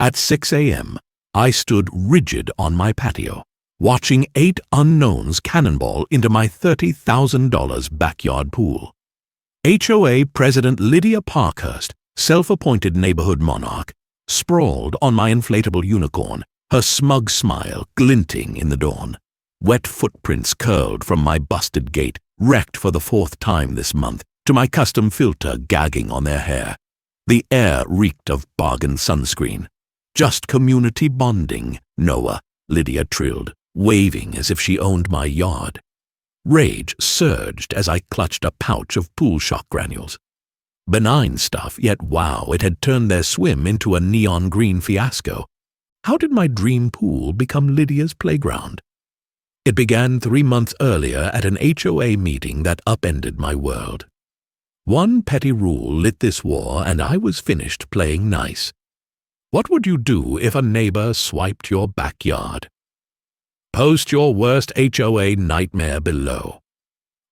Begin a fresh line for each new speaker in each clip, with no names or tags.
At 6 a.m., I stood rigid on my patio, watching 8 unknowns cannonball into my $30,000 backyard pool. HOA President Lydia Parkhurst, self-appointed neighborhood monarch, sprawled on my inflatable unicorn, her smug smile glinting in the dawn. Wet footprints curled from my busted gate, wrecked for the 4th time this month, to my custom filter gagging on their hair. The air reeked of bargain sunscreen. Just community bonding, Noah, Lydia trilled, waving as if she owned my yard. Rage surged as I clutched a pouch of pool shock granules. Benign stuff, yet wow, it had turned their swim into a neon green fiasco. How did my dream pool become Lydia's playground? It began 3 months earlier at an HOA meeting that upended my world. One petty rule lit this war, and I was finished playing nice. What would you do if a neighbor swiped your backyard? Post your worst HOA nightmare below.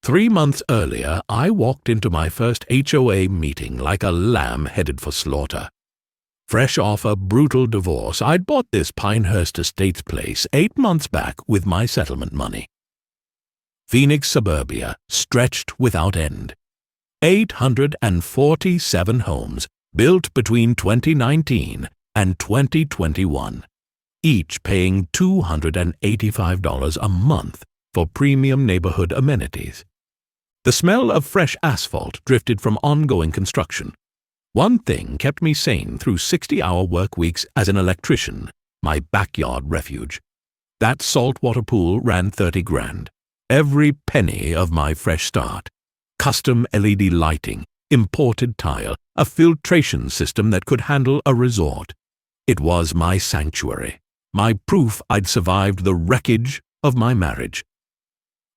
3 months earlier, I walked into my first HOA meeting like a lamb headed for slaughter. Fresh off a brutal divorce, I'd bought this Pinehurst Estates place 8 months back with my settlement money. Phoenix suburbia stretched without end. 847 homes built between 2019 and 2021, each paying $285 a month for premium neighborhood amenities. The smell of fresh asphalt drifted from ongoing construction. One thing kept me sane through 60-hour work weeks as an electrician, my backyard refuge. That saltwater pool ran $30,000. Every penny of my fresh start. Custom LED lighting, imported tile, a filtration system that could handle a resort. It was my sanctuary, my proof I'd survived the wreckage of my marriage.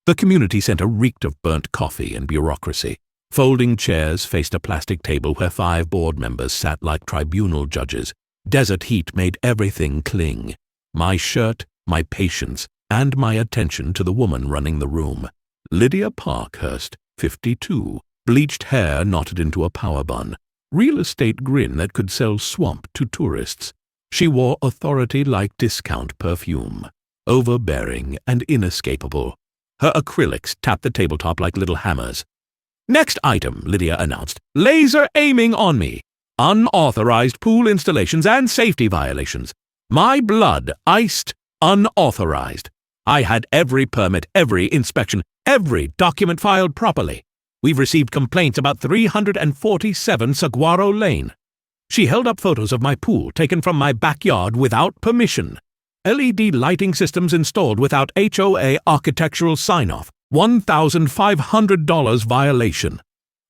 The community center reeked of burnt coffee and bureaucracy. Folding chairs faced a plastic table where 5 board members sat like tribunal judges. Desert heat made everything cling. My shirt, my patience, and my attention to the woman running the room. Lydia Parkhurst, 52, bleached hair knotted into a power bun, real estate grin that could sell swamp to tourists. She wore authority like discount perfume, overbearing and inescapable. Her acrylics tapped the tabletop like little hammers. "Next item," Lydia announced. "Laser aiming on me. Unauthorized pool installations and safety violations. My blood iced, unauthorized. I had every permit, every inspection, every document filed properly. We've received complaints about 347 Saguaro Lane." She held up photos of my pool taken from my backyard without permission. LED lighting systems installed without HOA architectural sign-off. $1,500 violation.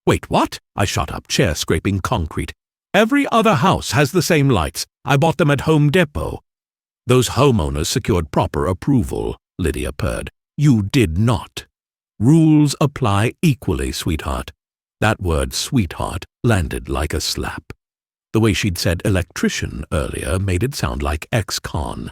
"Wait, what?" I shot up, chair scraping concrete. "Every other house has the same lights. I bought them at Home Depot." "Those homeowners secured proper approval," Lydia purred. "You did not. Rules apply equally, sweetheart." That word, sweetheart, landed like a slap. The way she'd said electrician earlier made it sound like ex-con.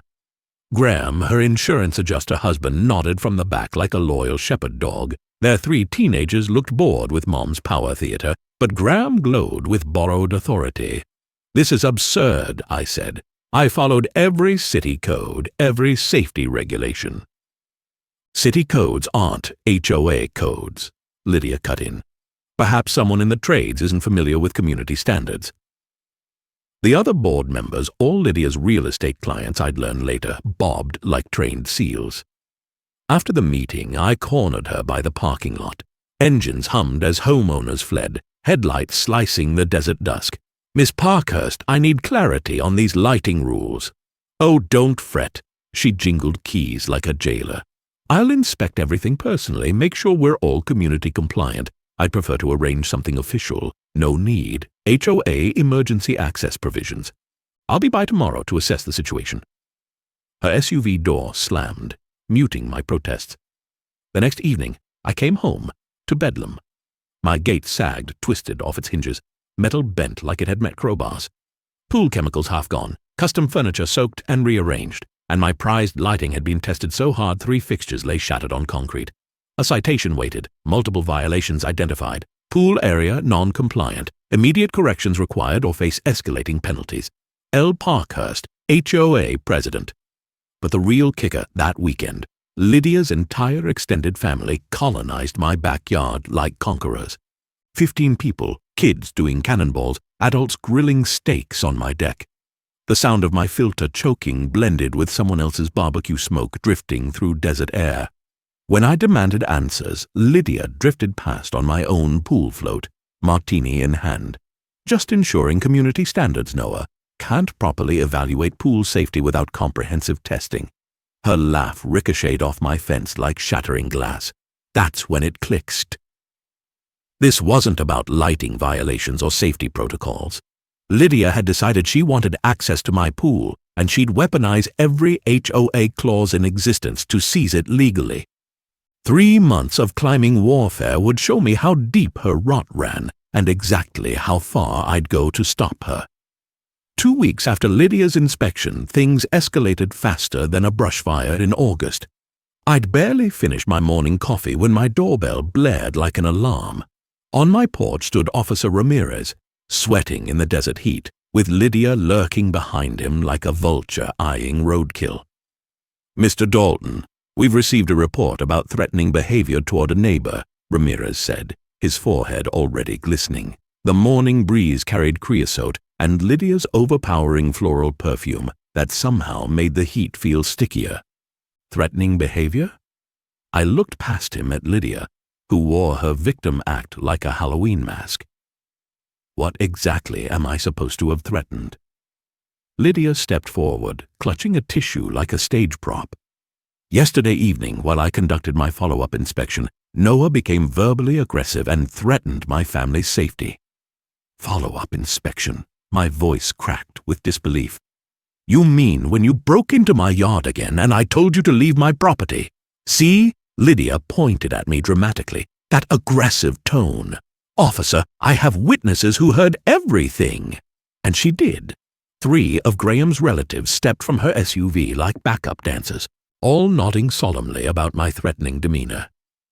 Graham, her insurance adjuster husband, nodded from the back like a loyal shepherd dog. Their 3 teenagers looked bored with Mom's power theater, but Graham glowed with borrowed authority. "This is absurd," I said. "I followed every city code, every safety regulation." "City codes aren't HOA codes," Lydia cut in. "Perhaps someone in the trades isn't familiar with community standards." The other board members, all Lydia's real estate clients I'd learn later, bobbed like trained seals. After the meeting, I cornered her by the parking lot. Engines hummed as homeowners fled, headlights slicing the desert dusk. "Miss Parkhurst, I need clarity on these lighting rules." "Oh, don't fret." She jingled keys like a jailer. "I'll inspect everything personally, make sure we're all community compliant. I'd prefer to arrange something official. No need. HOA emergency access provisions. I'll be by tomorrow to assess the situation." Her SUV door slammed, muting my protests. The next evening, I came home to Bedlam. My gate sagged, twisted off its hinges, metal bent like it had met crowbars. Pool chemicals half gone, custom furniture soaked and rearranged, and my prized lighting had been tested so hard 3 fixtures lay shattered on concrete. A citation waited, multiple violations identified. Pool area non-compliant. Immediate corrections required or face escalating penalties. L. Parkhurst, HOA president. But the real kicker that weekend, Lydia's entire extended family colonized my backyard like conquerors. 15 people, kids doing cannonballs, adults grilling steaks on my deck. The sound of my filter choking blended with someone else's barbecue smoke drifting through desert air. When I demanded answers, Lydia drifted past on my own pool float, martini in hand. Just ensuring community standards, Noah. Can't properly evaluate pool safety without comprehensive testing. Her laugh ricocheted off my fence like shattering glass. That's when it clicked. This wasn't about lighting violations or safety protocols. Lydia had decided she wanted access to my pool, and she'd weaponize every HOA clause in existence to seize it legally. 3 months of climbing warfare would show me how deep her rot ran and exactly how far I'd go to stop her. 2 weeks after Lydia's inspection, things escalated faster than a brush fire in August. I'd barely finished my morning coffee when my doorbell blared like an alarm. On my porch stood Officer Ramirez, sweating in the desert heat, with Lydia lurking behind him like a vulture eyeing roadkill. "Mr. Dalton, we've received a report about threatening behavior toward a neighbor," Ramirez said, his forehead already glistening. The morning breeze carried creosote and Lydia's overpowering floral perfume that somehow made the heat feel stickier. Threatening behavior? I looked past him at Lydia, who wore her victim act like a Halloween mask. What exactly am I supposed to have threatened? Lydia stepped forward, clutching a tissue like a stage prop. Yesterday evening, while I conducted my follow-up inspection, Noah became verbally aggressive and threatened my family's safety. Follow-up inspection? My voice cracked with disbelief. "You mean when you broke into my yard again and I told you to leave my property? See?" Lydia pointed at me dramatically. "That aggressive tone. Officer, I have witnesses who heard everything." And she did. 3 of Graham's relatives stepped from her SUV like backup dancers, all nodding solemnly about my threatening demeanor.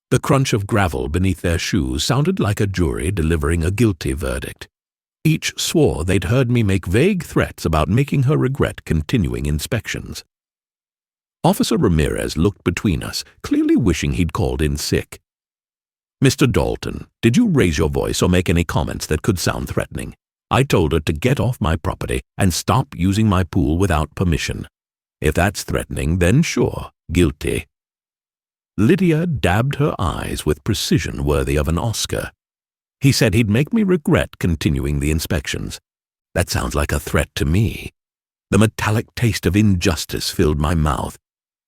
The crunch of gravel beneath their shoes sounded like a jury delivering a guilty verdict. Each swore they'd heard me make vague threats about making her regret continuing inspections. Officer Ramirez looked between us, clearly wishing he'd called in sick. "Mr. Dalton, did you raise your voice or make any comments that could sound threatening? I told her to get off my property and stop using my pool without permission. If that's threatening, then sure, guilty." Lydia dabbed her eyes with precision worthy of an Oscar. "He said he'd make me regret continuing the inspections. That sounds like a threat to me." The metallic taste of injustice filled my mouth.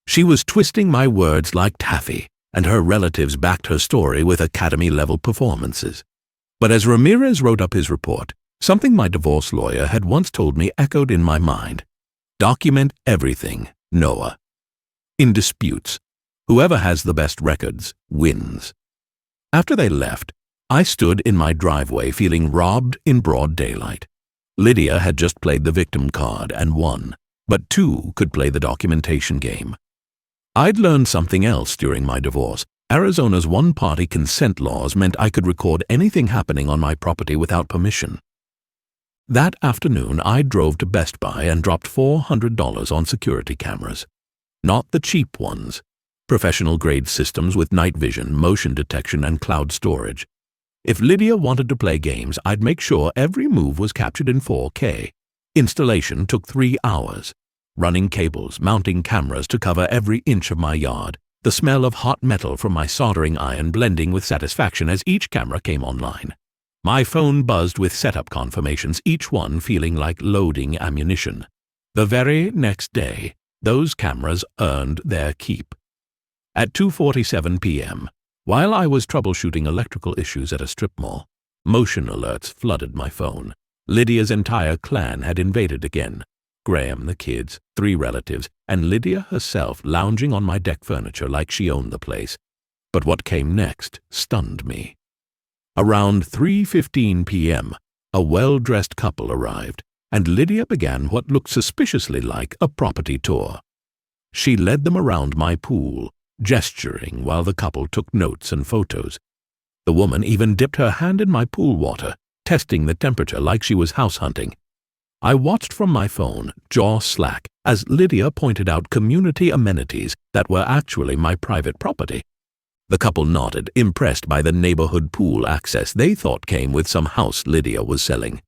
She was twisting my words like taffy, and her relatives backed her story with Academy-level performances. But as Ramirez wrote up his report, something my divorce lawyer had once told me echoed in my mind. Document everything, Noah. In disputes, whoever has the best records wins. After they left, I stood in my driveway feeling robbed in broad daylight. Lydia had just played the victim card and won, but 2 could play the documentation game. I'd learned something else during my divorce. Arizona's one-party consent laws meant I could record anything happening on my property without permission. That afternoon, I drove to Best Buy and dropped $400 on security cameras. Not the cheap ones. Professional-grade systems with night vision, motion detection, and cloud storage. If Lydia wanted to play games, I'd make sure every move was captured in 4K. Installation took 3 hours. Running cables, mounting cameras to cover every inch of my yard, the smell of hot metal from my soldering iron blending with satisfaction as each camera came online. My phone buzzed with setup confirmations, each one feeling like loading ammunition. The very next day, those cameras earned their keep. At 2:47 p.m., while I was troubleshooting electrical issues at a strip mall, motion alerts flooded my phone. Lydia's entire clan had invaded again. Graham, the kids, 3 relatives, and Lydia herself lounging on my deck furniture like she owned the place. But what came next stunned me. Around 3:15 p.m., a well-dressed couple arrived, and Lydia began what looked suspiciously like a property tour. She led them around my pool, gesturing while the couple took notes and photos. The woman even dipped her hand in my pool water, testing the temperature like she was house hunting. I watched from my phone, jaw slack, as Lydia pointed out community amenities that were actually my private property. The couple nodded, impressed by the neighborhood pool access they thought came with some house Lydia was selling.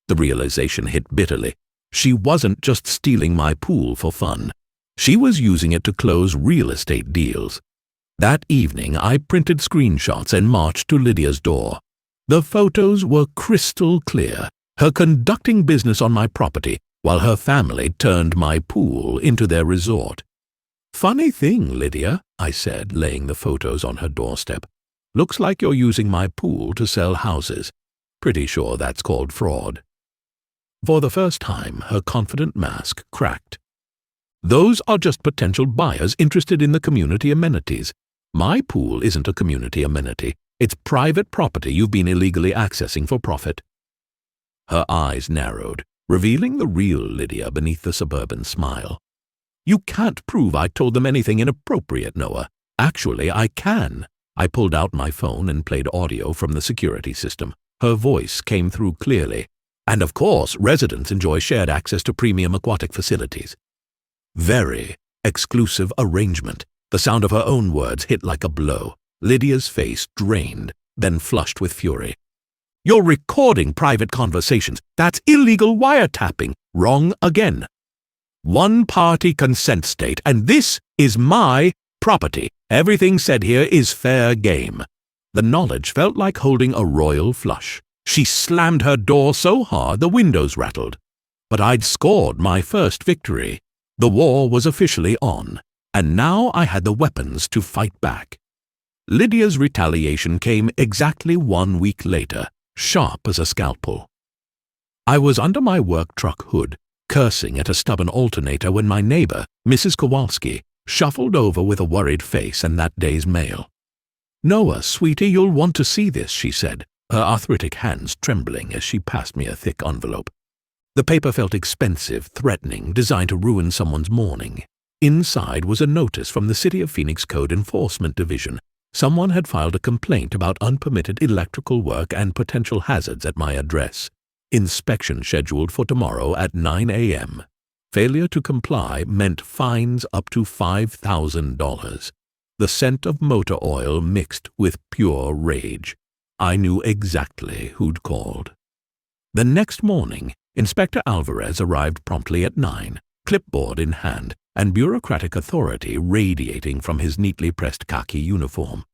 The realization hit bitterly. She wasn't just stealing my pool for fun. She was using it to close real estate deals. That evening, I printed screenshots and marched to Lydia's door. The photos were crystal clear, her conducting business on my property while her family turned my pool into their resort. "Funny thing, Lydia," I said, laying the photos on her doorstep. "Looks like you're using my pool to sell houses. Pretty sure that's called fraud." For the first time, her confident mask cracked. "Those are just potential buyers interested in the community amenities. My pool isn't a community amenity. It's private property you've been illegally accessing for profit." Her eyes narrowed, revealing the real Lydia beneath the suburban smile. "You can't prove I told them anything inappropriate, Noah. Actually, I can." I pulled out my phone and played audio from the security system. Her voice came through clearly. "And of course, residents enjoy shared access to premium aquatic facilities." Very exclusive arrangement. The sound of her own words hit like a blow. Lydia's face drained, then flushed with fury. "You're recording private conversations. That's illegal wiretapping. Wrong again. One-party consent state, and this is my property. Everything said here is fair game." The knowledge felt like holding a royal flush. She slammed her door so hard the windows rattled. But I'd scored my first victory. The war was officially on, and now I had the weapons to fight back. Lydia's retaliation came exactly 1 week later, sharp as a scalpel. I was under my work truck hood, cursing at a stubborn alternator when my neighbor, Mrs. Kowalski, shuffled over with a worried face and that day's mail. "Noah, sweetie, you'll want to see this," she said, her arthritic hands trembling as she passed me a thick envelope. The paper felt expensive, threatening, designed to ruin someone's morning. Inside was a notice from the City of Phoenix Code Enforcement Division. Someone had filed a complaint about unpermitted electrical work and potential hazards at my address. Inspection scheduled for tomorrow at 9 a.m. Failure to comply meant fines up to $5,000. The scent of motor oil mixed with pure rage. I knew exactly who'd called. The next morning, Inspector Alvarez arrived promptly at 9, clipboard in hand, and bureaucratic authority radiating from his neatly pressed khaki uniform.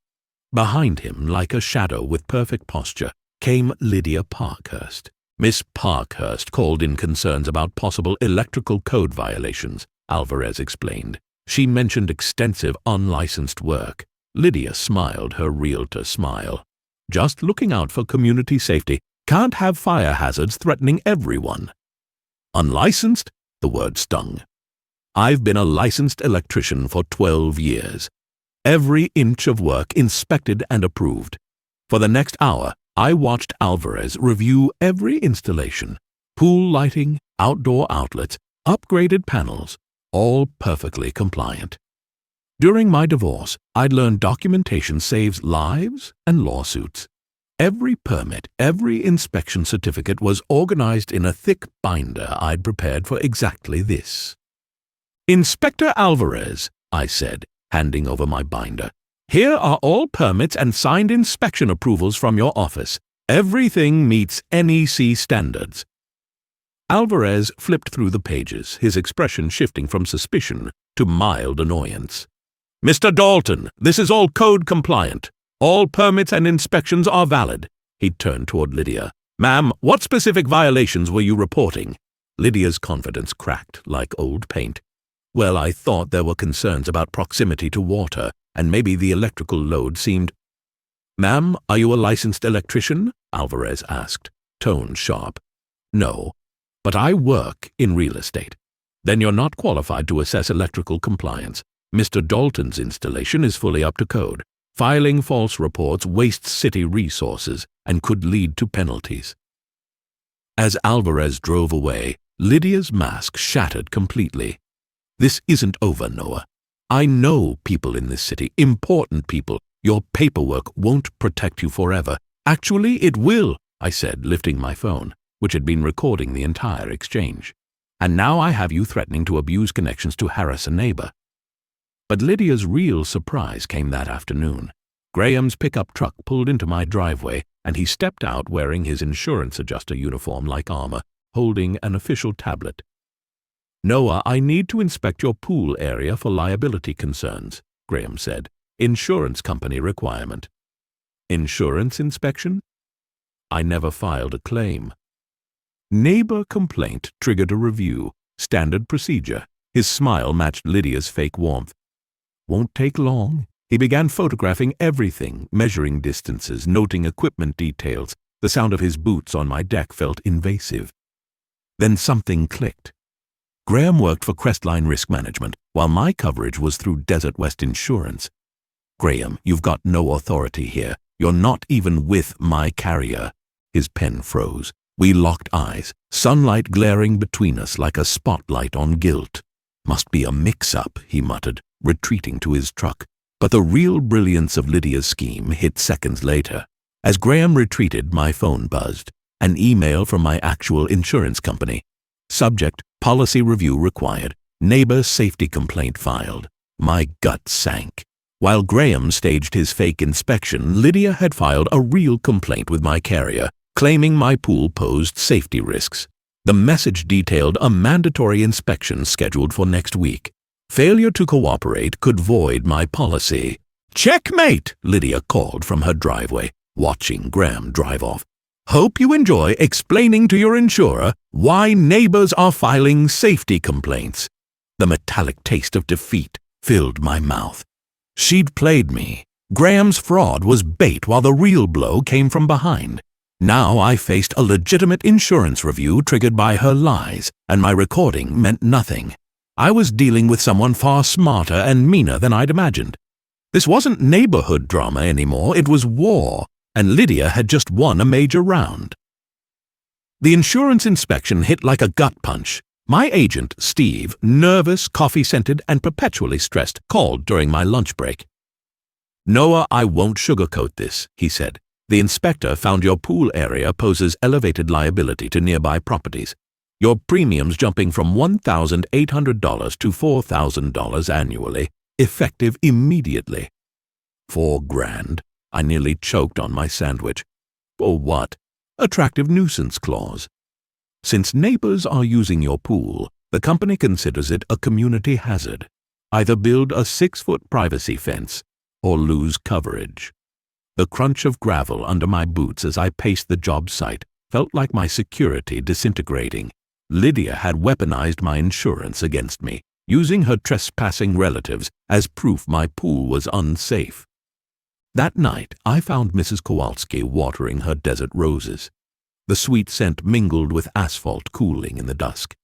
Behind him, like a shadow with perfect posture, came Lydia Parkhurst. Miss Parkhurst called in concerns about possible electrical code violations, Alvarez explained. She mentioned extensive unlicensed work. Lydia smiled her realtor smile. "Just looking out for community safety. Can't have fire hazards threatening everyone." "Unlicensed?" The word stung. "I've been a licensed electrician for 12 years. Every inch of work inspected and approved. For the next hour, I watched Alvarez review every installation. Pool lighting, outdoor outlets, upgraded panels, all perfectly compliant. During my divorce, I'd learned documentation saves lives and lawsuits. Every permit, every inspection certificate was organized in a thick binder I'd prepared for exactly this. "Inspector Alvarez," I said, handing over my binder, "here are all permits and signed inspection approvals from your office. Everything meets NEC standards." Alvarez flipped through the pages, his expression shifting from suspicion to mild annoyance. "Mr. Dalton, this is all code compliant. All permits and inspections are valid." He turned toward Lydia. "Ma'am, what specific violations were you reporting?" Lydia's confidence cracked like old paint. "Well, I thought there were concerns about proximity to water, and maybe the electrical load seemed—" "Ma'am, are you a licensed electrician?" Alvarez asked, tone sharp. "No, but I work in real estate." "Then you're not qualified to assess electrical compliance. Mr. Dalton's installation is fully up to code. Filing false reports wastes city resources and could lead to penalties." As Alvarez drove away, Lydia's mask shattered completely. "This isn't over, Noah. I know people in this city, important people. Your paperwork won't protect you forever. Actually, it will," I said, lifting my phone. which had been recording the entire exchange. And now I have you threatening to abuse connections to harass a neighbor. But Lydia's real surprise came that afternoon. Graham's pickup truck pulled into my driveway, and he stepped out wearing his insurance adjuster uniform like armor, holding an official tablet. "Noah, I need to inspect your pool area for liability concerns," Graham said. "Insurance company requirement." "Insurance inspection?" "I never filed a claim." Neighbor complaint triggered a review. Standard procedure. His smile matched Lydia's fake warmth. "Won't take long." He began photographing everything, measuring distances, noting equipment details. The sound of his boots on my deck felt invasive. Then something clicked. Graham worked for Crestline Risk Management, while my coverage was through Desert West Insurance. "Graham, you've got no authority here. You're not even with my carrier." His pen froze. We locked eyes, sunlight glaring between us like a spotlight on guilt. "Must be a mix-up," he muttered, retreating to his truck. But the real brilliance of Lydia's scheme hit seconds later. As Graham retreated, my phone buzzed. An email from my actual insurance company. Subject, policy review required. Neighbor safety complaint filed. My gut sank. While Graham staged his fake inspection, Lydia had filed a real complaint with my carrier, claiming my pool posed safety risks. The message detailed a mandatory inspection scheduled for next week. Failure to cooperate could void my policy. "Checkmate!" Lydia called from her driveway, watching Graham drive off. "Hope you enjoy explaining to your insurer why neighbors are filing safety complaints." The metallic taste of defeat filled my mouth. She'd played me. Graham's fraud was bait while the real blow came from behind. Now I faced a legitimate insurance review triggered by her lies, and my recording meant nothing. I was dealing with someone far smarter and meaner than I'd imagined. This wasn't neighborhood drama anymore, it was war, and Lydia had just won a major round. The insurance inspection hit like a gut punch. My agent, Steve, nervous, coffee-scented, and perpetually stressed, called during my lunch break. "Noah, I won't sugarcoat this," he said. "The inspector found your pool area poses elevated liability to nearby properties. Your premiums jumping from $1,800 to $4,000 annually, effective immediately." $4,000. I nearly choked on my sandwich. For what? Attractive nuisance clause. Since neighbors are using your pool, the company considers it a community hazard. Either build a 6-foot privacy fence or lose coverage. The crunch of gravel under my boots as I paced the job site felt like my security disintegrating. Lydia had weaponized my insurance against me, using her trespassing relatives as proof my pool was unsafe. That night, I found Mrs. Kowalski watering her desert roses. The sweet scent mingled with asphalt cooling in the dusk.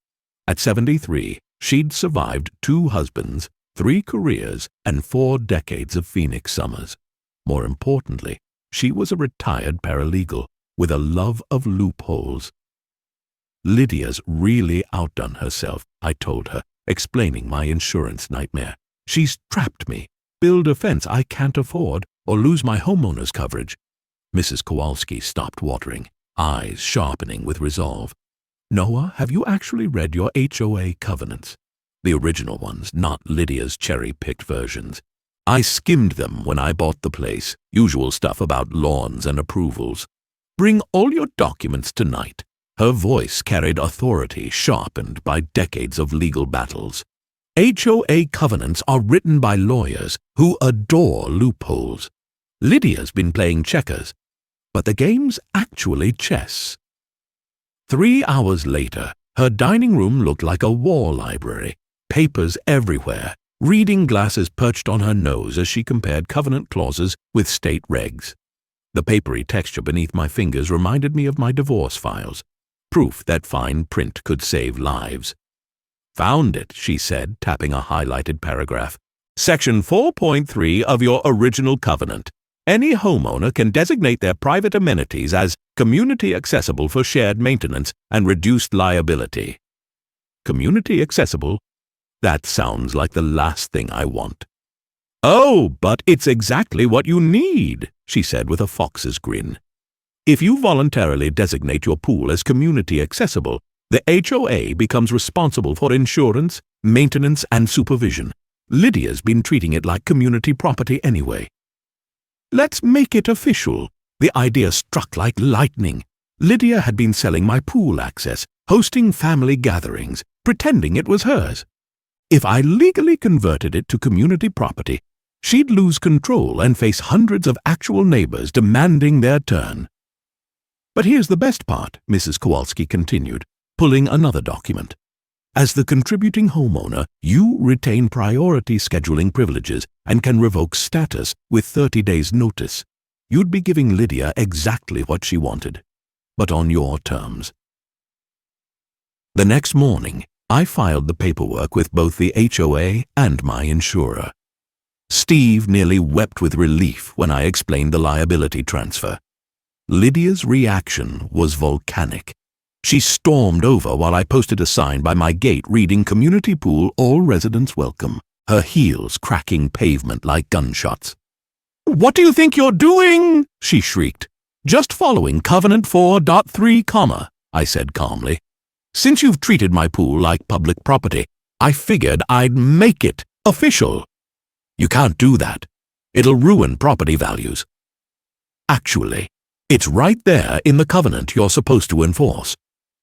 At 73, she'd survived 2 husbands, 3 careers, and 4 decades of Phoenix summers. More importantly, she was a retired paralegal with a love of loopholes. "Lydia's really outdone herself," I told her, explaining my insurance nightmare. "She's trapped me. Build a fence I can't afford, or lose my homeowner's coverage." Mrs. Kowalski stopped watering, eyes sharpening with resolve. "Noah, have you actually read your HOA covenants? The original ones, not Lydia's cherry-picked versions. I skimmed them when I bought the place, usual stuff about lawns and approvals. Bring all your documents tonight." Her voice carried authority sharpened by decades of legal battles. HOA covenants are written by lawyers who adore loopholes. Lydia's been playing checkers, but the game's actually chess. 3 hours later, her dining room looked like a war library, papers everywhere, reading glasses perched on her nose as she compared covenant clauses with state regs. The papery texture beneath my fingers reminded me of my divorce files. Proof that fine print could save lives. "Found it," she said, tapping a highlighted paragraph. "Section 4.3 of your original covenant. Any homeowner can designate their private amenities as community accessible for shared maintenance and reduced liability." Community accessible? That sounds like the last thing I want. "Oh, but it's exactly what you need," she said with a fox's grin. If you voluntarily designate your pool as community accessible, the HOA becomes responsible for insurance, maintenance, and supervision. Lydia's been treating it like community property anyway. Let's make it official. The idea struck like lightning. Lydia had been selling my pool access, hosting family gatherings, pretending it was hers. If I legally converted it to community property, she'd lose control and face hundreds of actual neighbors demanding their turn. But here's the best part, Mrs. Kowalski continued, pulling another document. As the contributing homeowner, you retain priority scheduling privileges and can revoke status with 30 days' notice. You'd be giving Lydia exactly what she wanted, but on your terms. The next morning, I filed the paperwork with both the HOA and my insurer. Steve nearly wept with relief when I explained the liability transfer. Lydia's reaction was volcanic. She stormed over while I posted a sign by my gate reading "Community Pool, all residents welcome," her heels cracking pavement like gunshots. "What do you think you're doing?" she shrieked. "Just following Covenant 4.3, I said calmly. "Since you've treated my pool like public property, I figured I'd make it official." "You can't do that. It'll ruin property values." "Actually, it's right there in the covenant you're supposed to enforce.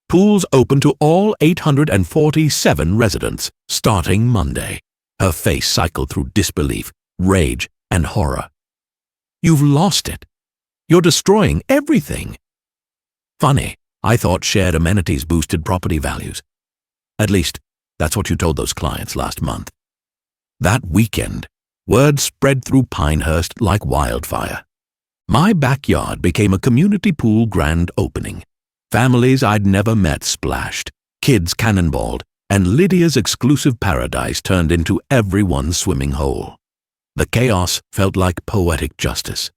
Pools open to all 847 residents, starting Monday." Her face cycled through disbelief, rage, and horror. "You've lost it. You're destroying everything." "Funny, I thought shared amenities boosted property values. At least, that's what you told those clients last month." That weekend, word spread through Pinehurst like wildfire. My backyard became a community pool grand opening. Families I'd never met splashed, kids cannonballed, and Lydia's exclusive paradise turned into everyone's swimming hole. The chaos felt like poetic justice.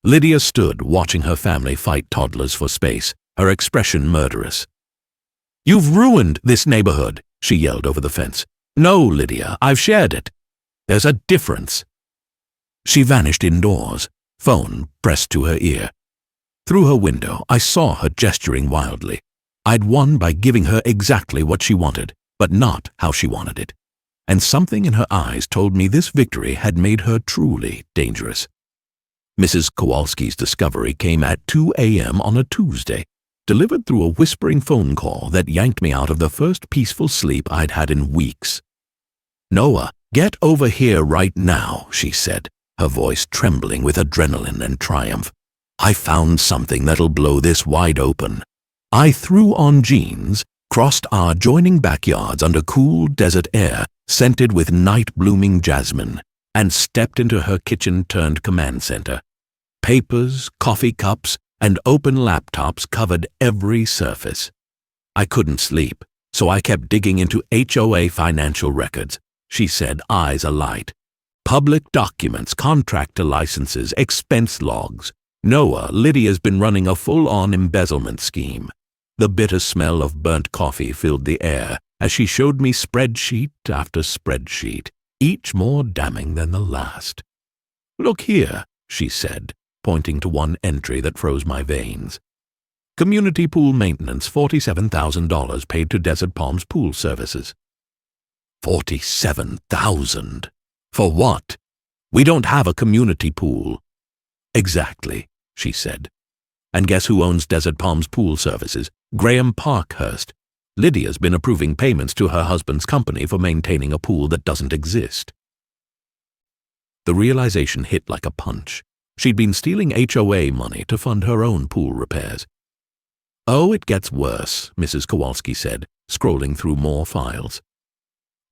Lydia stood watching her family fight toddlers for space, her expression murderous. "You've ruined this neighborhood," she yelled over the fence. "No, Lydia, I've shared it. There's a difference." She vanished indoors, phone pressed to her ear. Through her window, I saw her gesturing wildly. I'd won by giving her exactly what she wanted, but not how she wanted it. And something in her eyes told me this victory had made her truly dangerous. Mrs. Kowalski's discovery came at 2 a.m. on a Tuesday, delivered through a whispering phone call that yanked me out of the first peaceful sleep I'd had in weeks. "Noah, get over here right now," she said, her voice trembling with adrenaline and triumph. "I found something that'll blow this wide open." I threw on jeans, crossed our adjoining backyards under cool desert air scented with night-blooming jasmine, and stepped into her kitchen-turned-command center. Papers, coffee cups, and open laptops covered every surface. I couldn't sleep, so I kept digging into HOA financial records, she said, eyes alight. Public documents, contractor licenses, expense logs. Noah, Lydia's been running a full-on embezzlement scheme. The bitter smell of burnt coffee filled the air as she showed me spreadsheet after spreadsheet, each more damning than the last. "Look here," she said, pointing to one entry that froze my veins. "Community pool maintenance, $47,000 paid to Desert Palms Pool Services." $47,000? For what? We don't have a community pool. "Exactly," she said. "And guess who owns Desert Palms Pool Services? Graham Parkhurst. Lydia's been approving payments to her husband's company for maintaining a pool that doesn't exist." The realization hit like a punch. She'd been stealing HOA money to fund her own pool repairs. "Oh, it gets worse," Mrs. Kowalski said, scrolling through more files.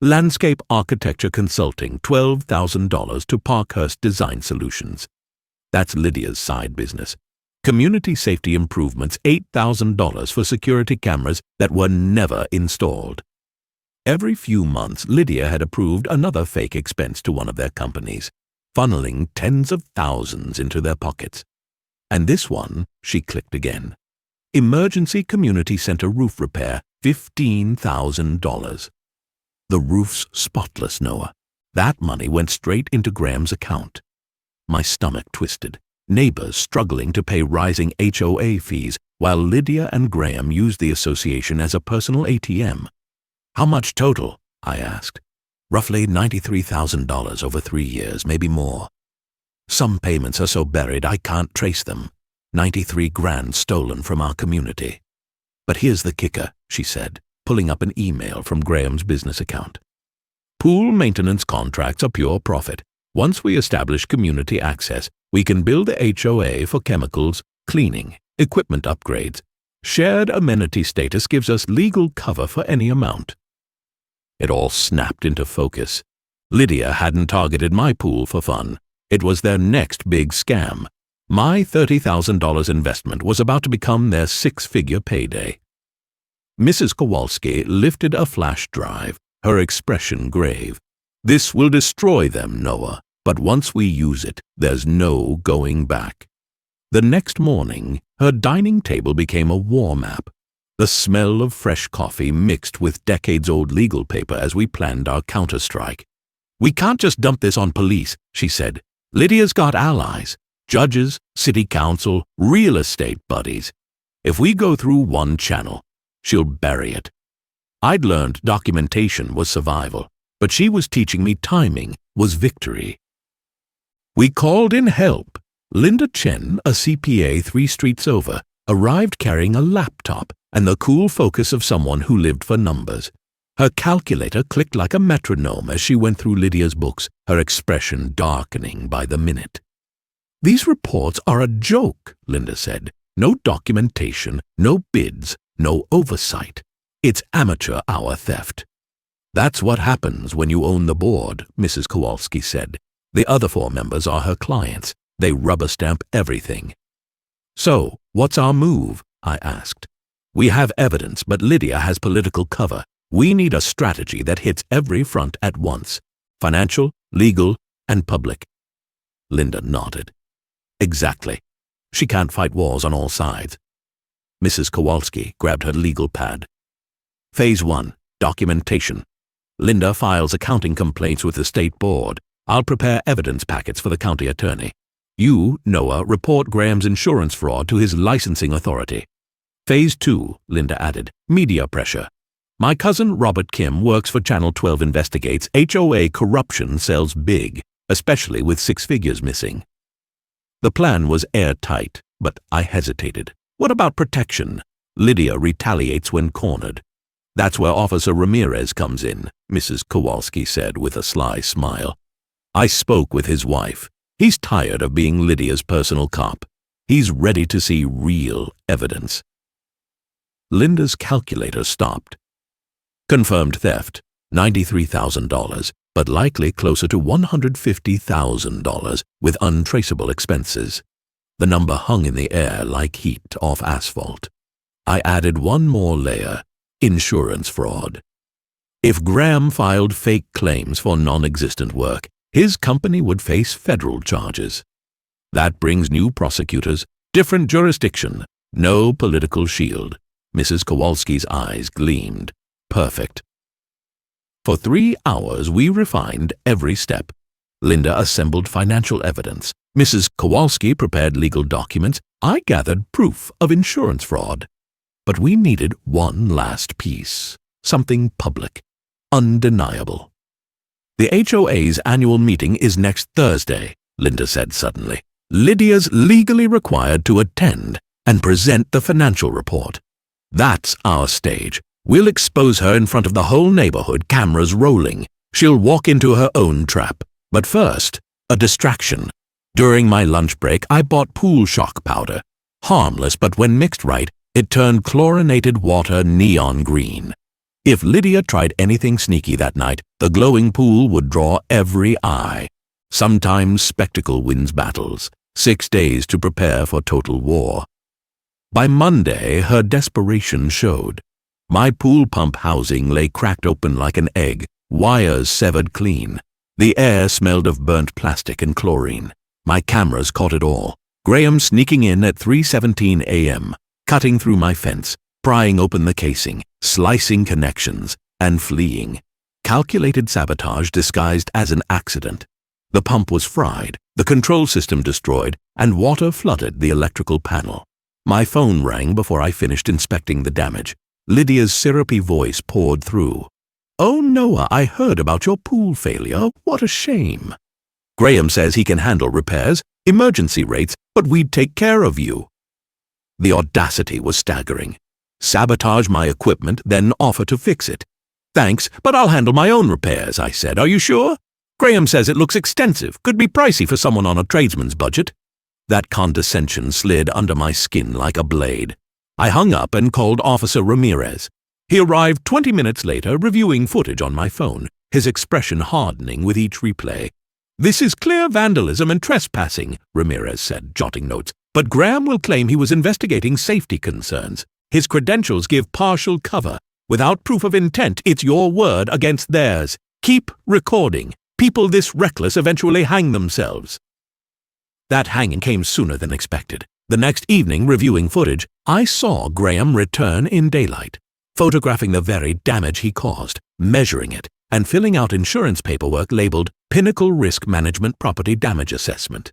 "Landscape architecture consulting, $12,000 to Parkhurst Design Solutions. That's Lydia's side business. Community safety improvements, $8,000 for security cameras that were never installed." Every few months, Lydia had approved another fake expense to one of their companies, funneling tens of thousands into their pockets. And this one, she clicked again. Emergency Community Center roof repair, $15,000. The roof's spotless, Noah. That money went straight into Graham's account. My stomach twisted. neighbors struggling to pay rising HOA fees while Lydia and Graham used the association as a personal ATM. "How much total?" I asked. "Roughly $93,000 over 3 years, maybe more. Some payments are so buried I can't trace them. 93 grand stolen from our community. But here's the kicker," she said, pulling up an email from Graham's business account. "Pool maintenance contracts are pure profit. Once we establish community access, we can bill the HOA for chemicals, cleaning, equipment upgrades. Shared amenity status gives us legal cover for any amount." It all snapped into focus. Lydia hadn't targeted my pool for fun. It was their next big scam. My $30,000 investment was about to become their 6-figure payday. Mrs. Kowalski lifted a flash drive, her expression grave. "This will destroy them, Noah, but once we use it, there's no going back." The next morning, her dining table became a war map. The smell of fresh coffee mixed with decades-old legal paper as we planned our counterstrike. "We can't just dump this on police," she said. "Lydia's got allies, judges, city council, real estate buddies. If we go through one channel, she'll bury it." I'd learned documentation was survival, but she was teaching me timing was victory. We called in help. Linda Chen, a CPA 3 streets over, arrived carrying a laptop and the cool focus of someone who lived for numbers. Her calculator clicked like a metronome as she went through Lydia's books, her expression darkening by the minute. "These reports are a joke," Linda said. "No documentation, no bids, no oversight. It's amateur hour theft." "That's what happens when you own the board," Mrs. Kowalski said. "The other 4 members are her clients. They rubber stamp everything." "So, what's our move?" I asked. "We have evidence, but Lydia has political cover. We need a strategy that hits every front at once: financial, legal, and public." Linda nodded. "Exactly. She can't fight wars on all sides." Mrs. Kowalski grabbed her legal pad. "Phase 1, documentation. Linda files accounting complaints with the state board. I'll prepare evidence packets for the county attorney. You, Noah, report Graham's insurance fraud to his licensing authority. Phase 2, Linda added, media pressure. My cousin Robert Kim works for Channel 12 Investigates. HOA corruption sells big, especially with 6 figures missing. The plan was airtight, but I hesitated. What about protection? Lydia retaliates when cornered. That's where Officer Ramirez comes in, Mrs. Kowalski said with a sly smile. I spoke with his wife. He's tired of being Lydia's personal cop. He's ready to see real evidence. Linda's calculator stopped. Confirmed theft, $93,000, but likely closer to $150,000 with untraceable expenses. The number hung in the air like heat off asphalt. I added one more layer, insurance fraud. If Graham filed fake claims for non-existent work, his company would face federal charges. That brings new prosecutors, different jurisdiction, no political shield. Mrs. Kowalski's eyes gleamed. Perfect. For 3 hours we refined every step. Linda assembled financial evidence. Mrs. Kowalski prepared legal documents. I gathered proof of insurance fraud. But we needed one last piece. Something public. Undeniable. The HOA's annual meeting is next Thursday, Linda said suddenly. Lydia's legally required to attend and present the financial report. That's our stage. We'll expose her in front of the whole neighborhood, cameras rolling. She'll walk into her own trap. But first, a distraction. During my lunch break, I bought pool shock powder. Harmless, but when mixed right, it turned chlorinated water neon green. If Lydia tried anything sneaky that night, the glowing pool would draw every eye. Sometimes spectacle wins battles. 6 days to prepare for total war. By Monday, her desperation showed. My pool pump housing lay cracked open like an egg, wires severed clean. The air smelled of burnt plastic and chlorine. My cameras caught it all. Graham sneaking in at 3:17 a.m., cutting through my fence, prying open the casing, slicing connections, and fleeing. Calculated sabotage disguised as an accident. The pump was fried, the control system destroyed, and water flooded the electrical panel. My phone rang before I finished inspecting the damage. Lydia's syrupy voice poured through. "Oh, Noah, I heard about your pool failure. What a shame. Graham says he can handle repairs, emergency rates, but we'd take care of you." The audacity was staggering. Sabotage my equipment, then offer to fix it. "Thanks, but I'll handle my own repairs," I said. "Are you sure? Graham says it looks extensive, could be pricey for someone on a tradesman's budget." That condescension slid under my skin like a blade. I hung up and called Officer Ramirez. He arrived 20 minutes later, reviewing footage on my phone, his expression hardening with each replay. "This is clear vandalism and trespassing," Ramirez said, jotting notes. "But Graham will claim he was investigating safety concerns. His credentials give partial cover. Without proof of intent, it's your word against theirs. Keep recording. People this reckless eventually hang themselves." That hanging came sooner than expected. The next evening, reviewing footage, I saw Graham return in daylight, photographing the very damage he caused, measuring it, and filling out insurance paperwork labeled Pinnacle Risk Management Property Damage Assessment.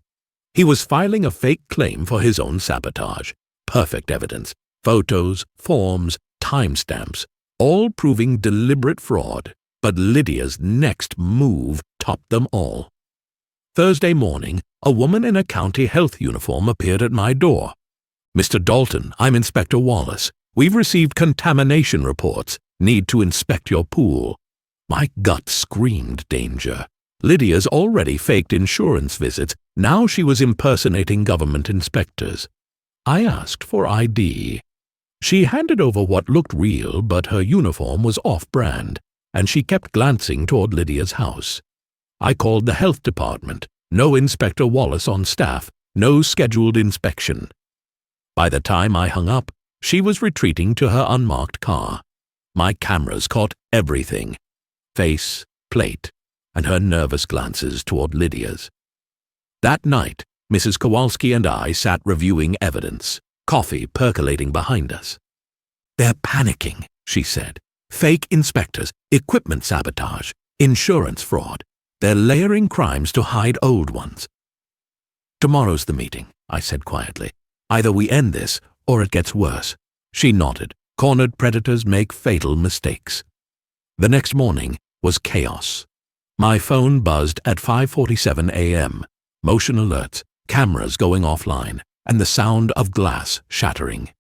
He was filing a fake claim for his own sabotage. Perfect evidence. Photos, forms, timestamps, all proving deliberate fraud. But Lydia's next move topped them all. Thursday morning, a woman in a county health uniform appeared at my door. "Mr. Dalton, I'm Inspector Wallace. We've received contamination reports. Need to inspect your pool." My gut screamed danger. Lydia's already faked insurance visits. Now she was impersonating government inspectors. I asked for ID. She handed over what looked real, but her uniform was off-brand, and she kept glancing toward Lydia's house. I called the health department. No Inspector Wallace on staff. No scheduled inspection. By the time I hung up, she was retreating to her unmarked car. My cameras caught everything. Face, plate, and her nervous glances toward Lydia's. That night, Mrs. Kowalski and I sat reviewing evidence, coffee percolating behind us. "They're panicking," she said. "Fake inspectors, equipment sabotage, insurance fraud. They're layering crimes to hide old ones." "Tomorrow's the meeting," I said quietly. "Either we end this, or it gets worse." She nodded. Cornered predators make fatal mistakes. The next morning was chaos. My phone buzzed at 5:47 a.m. Motion alerts, cameras going offline, and the sound of glass shattering.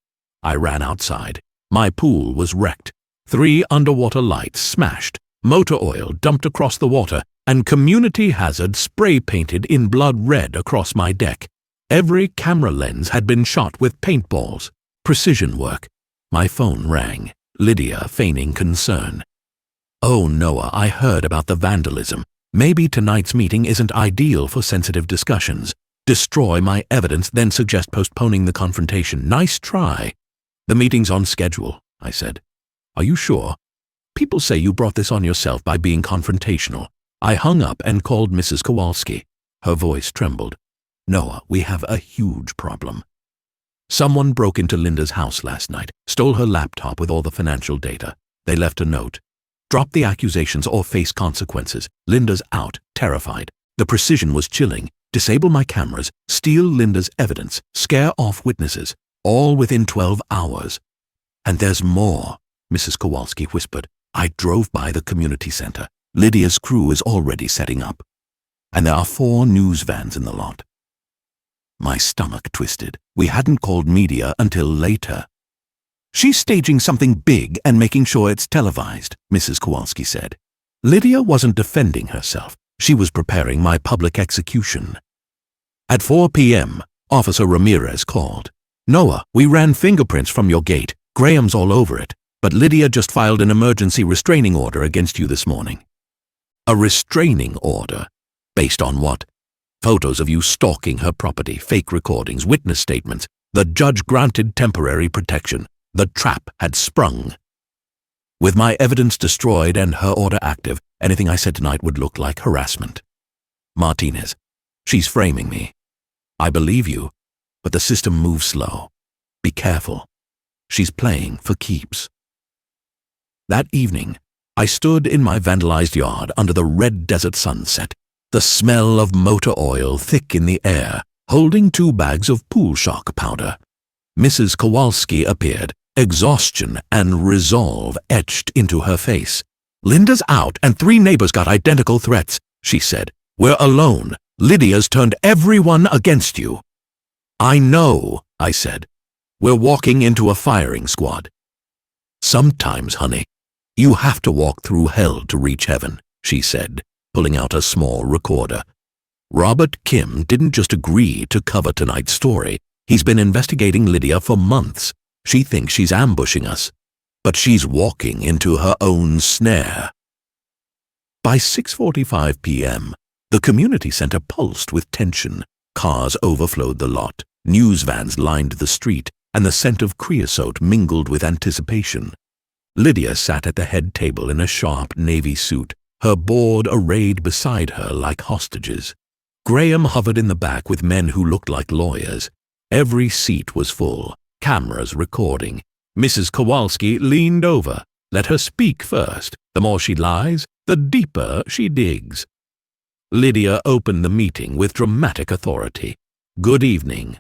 I ran outside. My pool was wrecked. 3 underwater lights smashed, motor oil dumped across the water, and community hazard spray-painted in blood red across my deck. Every camera lens had been shot with paintballs. Precision work. My phone rang, Lydia feigning concern. "Oh, Noah, I heard about the vandalism. Maybe tonight's meeting isn't ideal for sensitive discussions. Destroy my evidence, then suggest postponing the confrontation. Nice try." "The meeting's on schedule," I said. "Are you sure? People say you brought this on yourself by being confrontational." I hung up and called Mrs. Kowalski. Her voice trembled. "Noah, we have a huge problem. Someone broke into Linda's house last night, stole her laptop with all the financial data. They left a note. Drop the accusations or face consequences. Linda's out, terrified. The precision was chilling. Disable my cameras, steal Linda's evidence, scare off witnesses, all within 12 hours. And there's more," Mrs. Kowalski whispered. "I drove by the community center. Lydia's crew is already setting up. And there are 4 news vans in the lot." My stomach twisted. We hadn't called media until later. "She's staging something big and making sure it's televised," Mrs. Kowalski said. Lydia wasn't defending herself. She was preparing my public execution. At 4 p.m., Officer Ramirez called. "Noah, we ran fingerprints from your gate. Graham's all over it. But Lydia just filed an emergency restraining order against you this morning." "A restraining order? Based on what?" "Photos of you stalking her property, fake recordings, witness statements. The judge granted temporary protection. The trap had sprung." With my evidence destroyed and her order active, anything I said tonight would look like harassment. "Martinez, she's framing me. I believe you, but the system moves slow. Be careful. She's playing for keeps." That evening, I stood in my vandalized yard under the red desert sunset. The the smell of motor oil thick in the air, holding 2 bags of pool shock powder. Mrs. Kowalski appeared, exhaustion and resolve etched into her face. "Linda's out and 3 neighbors got identical threats," she said. "We're alone. Lydia's turned everyone against you." "I know," I said. "We're walking into a firing squad." "Sometimes, honey, you have to walk through hell to reach heaven," she said, pulling out a small recorder. "Robert Kim didn't just agree to cover tonight's story. He's been investigating Lydia for months. She thinks she's ambushing us, but she's walking into her own snare." By 6:45 p.m., the community center pulsed with tension. Cars overflowed the lot, news vans lined the street, and the scent of creosote mingled with anticipation. Lydia sat at the head table in a sharp navy suit, her board arrayed beside her like hostages. Graham hovered in the back with men who looked like lawyers. Every seat was full, cameras recording. Mrs. Kowalski leaned over. Let her speak first. The more she lies, the deeper she digs. Lydia opened the meeting with dramatic authority. "Good evening.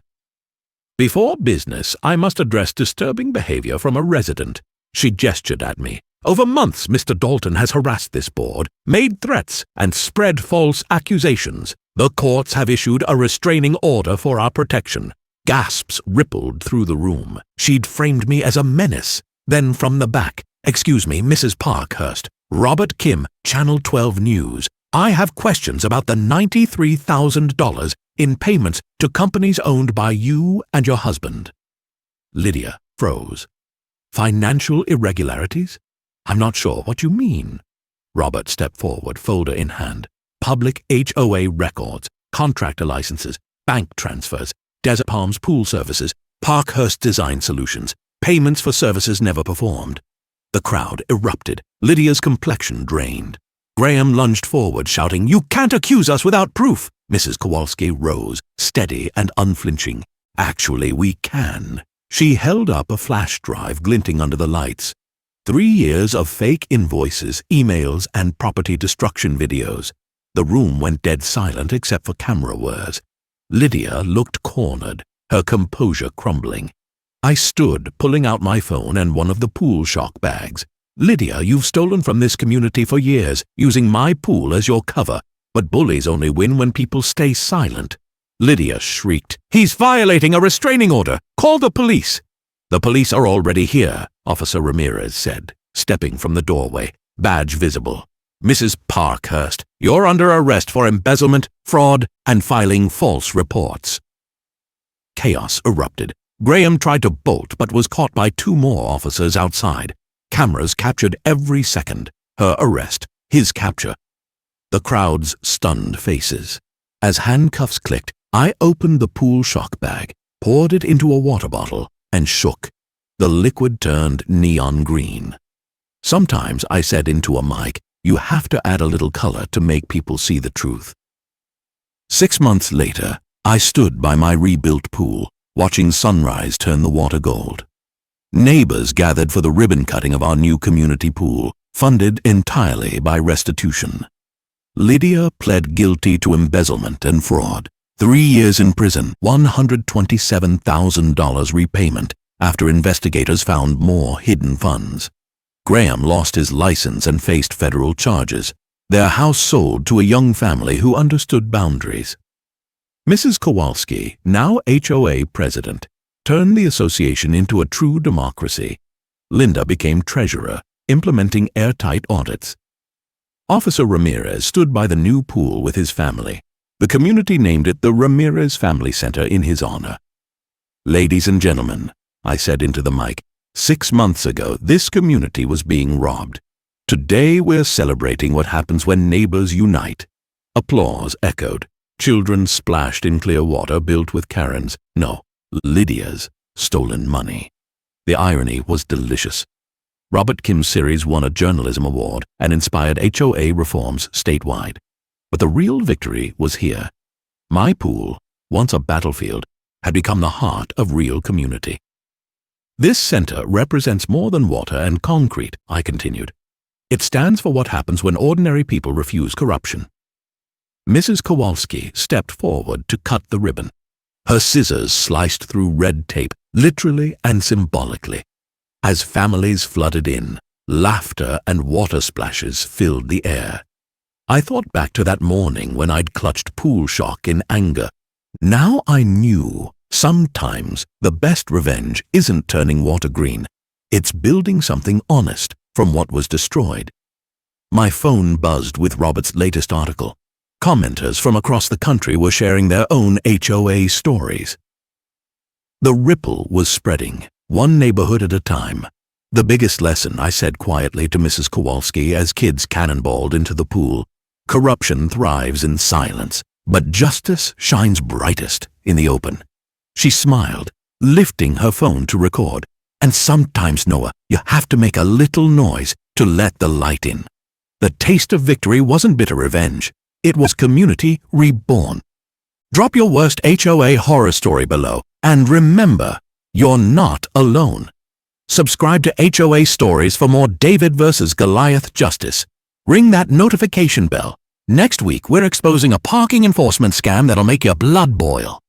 Before business, I must address disturbing behavior from a resident." She gestured at me. "Over months, Mr. Dalton has harassed this board, made threats, and spread false accusations. The courts have issued a restraining order for our protection." Gasps rippled through the room. She'd framed me as a menace. Then from the back, "Excuse me, Mrs. Parkhurst. Robert Kim, Channel 12 News. I have questions about the $93,000 in payments to companies owned by you and your husband." Lydia froze. "Financial irregularities? I'm not sure what you mean." Robert stepped forward, folder in hand. "Public HOA records, contractor licenses, bank transfers, Desert Palms Pool Services, Parkhurst Design Solutions, payments for services never performed." The crowd erupted. Lydia's complexion drained. Graham lunged forward, shouting, "You can't accuse us without proof!" Mrs. Kowalski rose, steady and unflinching. "Actually, we can." She held up a flash drive glinting under the lights. 3 years of fake invoices, emails, and property destruction videos. The room went dead silent except for camera whirs. Lydia looked cornered, her composure crumbling. I stood, pulling out my phone and one of the pool shock bags. "Lydia, you've stolen from this community for years, using my pool as your cover, but bullies only win when people stay silent." Lydia shrieked, "He's violating a restraining order! Call the police!" "The police are already here," Officer Ramirez said, stepping from the doorway, badge visible. "Mrs. Parkhurst, you're under arrest for embezzlement, fraud, and filing false reports." Chaos erupted. Graham tried to bolt but was caught by 2 more officers outside. Cameras captured every second. Her arrest, his capture. The crowd's stunned faces. As handcuffs clicked, I opened the pool shock bag, poured it into a water bottle, and shook. The liquid turned neon green. Sometimes, I said into a mic, you have to add a little color to make people see the truth. 6 months later, I stood by my rebuilt pool, watching sunrise turn the water gold. Neighbors gathered for the ribbon cutting of our new community pool, funded entirely by restitution. Lydia pled guilty to embezzlement and fraud. 3 years in prison, $127,000 repayment after investigators found more hidden funds. Graham lost his license and faced federal charges. Their house sold to a young family who understood boundaries. Mrs. Kowalski, now HOA president, turned the association into a true democracy. Linda became treasurer, implementing airtight audits. Officer Ramirez stood by the new pool with his family. The community named it the Ramirez Family Center in his honor. "Ladies and gentlemen," I said into the mic, 6 months ago this community was being robbed. Today we're celebrating what happens when neighbors unite. Applause echoed. Children splashed in clear water built with Karen's, no, Lydia's, stolen money. The irony was delicious. Robert Kim's series won a journalism award and inspired HOA reforms statewide. But the real victory was here. My pool, once a battlefield, had become the heart of real community. This center represents more than water and concrete, I continued. It stands for what happens when ordinary people refuse corruption. Mrs. Kowalski stepped forward to cut the ribbon. Her scissors sliced through red tape, literally and symbolically. As families flooded in, laughter and water splashes filled the air. I thought back to that morning when I'd clutched pool shock in anger. Now I knew sometimes the best revenge isn't turning water green. It's building something honest from what was destroyed. My phone buzzed with Robert's latest article. Commenters from across the country were sharing their own HOA stories. The ripple was spreading, one neighborhood at a time. The biggest lesson, I said quietly to Mrs. Kowalski as kids cannonballed into the pool. Corruption thrives in silence, but justice shines brightest in the open. She smiled, lifting her phone to record. And sometimes, Noah, you have to make a little noise to let the light in. The taste of victory wasn't bitter revenge. It was community reborn. Drop your worst HOA horror story below, and remember, you're not alone. Subscribe to HOA Stories for more David versus Goliath justice. Ring that notification bell. Next week, we're exposing a parking enforcement scam that'll make your blood boil.